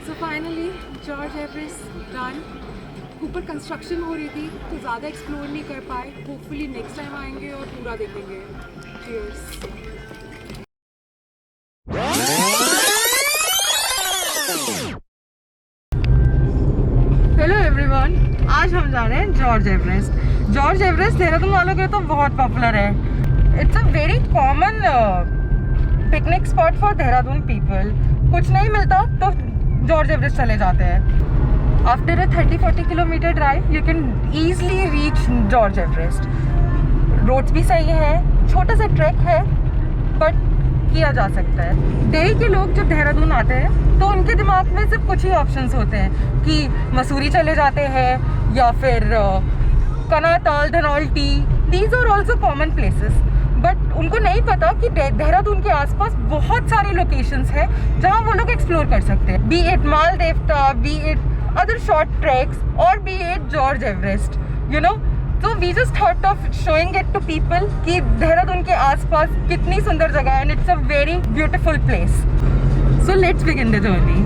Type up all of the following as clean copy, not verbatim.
So finally, George Everest done. ऊपर construction हो रही थी तो ज़्यादा एक्सप्लोर नहीं कर पाए. होपफुली नेक्स्ट टाइम आएंगे और पूरा देखेंगे. Cheers. हेलो एवरीवन, आज हम जा रहे हैं George Everest. George Everest Dehradun वालों के तो बहुत पॉपुलर है. It's a very common picnic spot for Dehradun people. कुछ नहीं मिलता तो जॉर्ज एवरेस्ट चले जाते हैं. After a 30-40 kilometre drive you can easily reach George Everest. Roads भी सही है, छोटा सा ट्रैक है बट किया जा सकता है. दिल्ली के लोग जब देहरादून आते हैं तो उनके दिमाग में सिर्फ कुछ ही ऑप्शंस होते हैं कि मसूरी चले जाते हैं या फिर Kanatal, Dhanaulti. These are also common places. But उनको नहीं पता कि देहरादून के आसपास बहुत सारी लोकेशंस हैं जहां वो लोग एक्सप्लोर कर सकते हैं. B it Maldevta, be it other short tracks और be it George Everest, you know. So we just thought of showing it to people कि देहरादून के आसपास कितनी सुंदर जगह है and it's a very beautiful place. So let's begin the journey.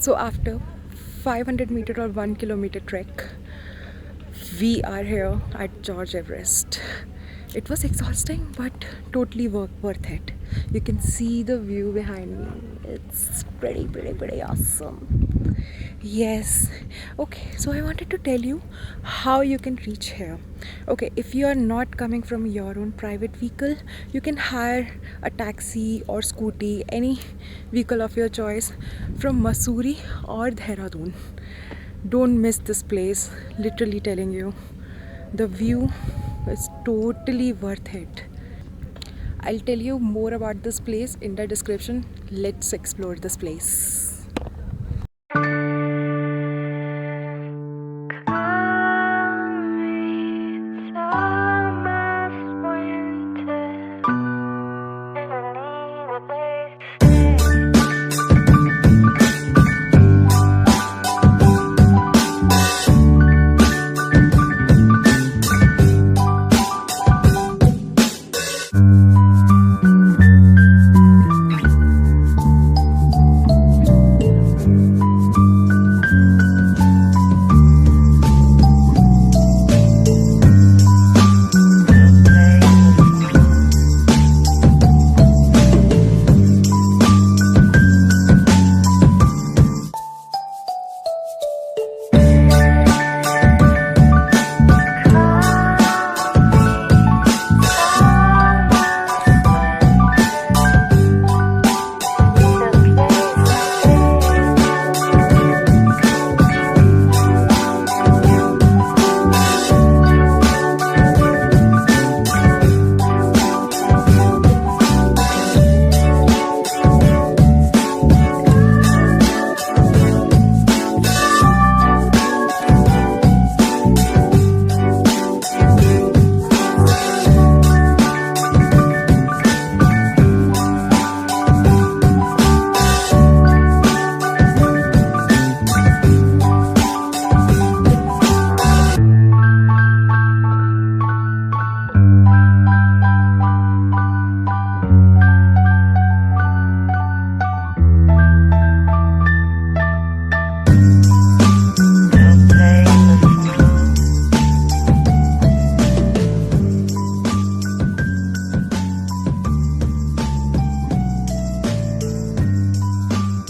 So after 500 meter or 1 kilometer trek, we are here at George Everest. It was exhausting but totally worth it. You can see the view behind me. It's pretty awesome. Yes. Okay, so I wanted to tell you how you can reach here. Okay, if you are not coming from your own private vehicle, you can hire a taxi or scooty, any vehicle of your choice from Mussoorie or Dehradun. Don't miss this place, literally telling you. The view is totally worth it. I'll tell you more about this place in the description. Let's explore this place.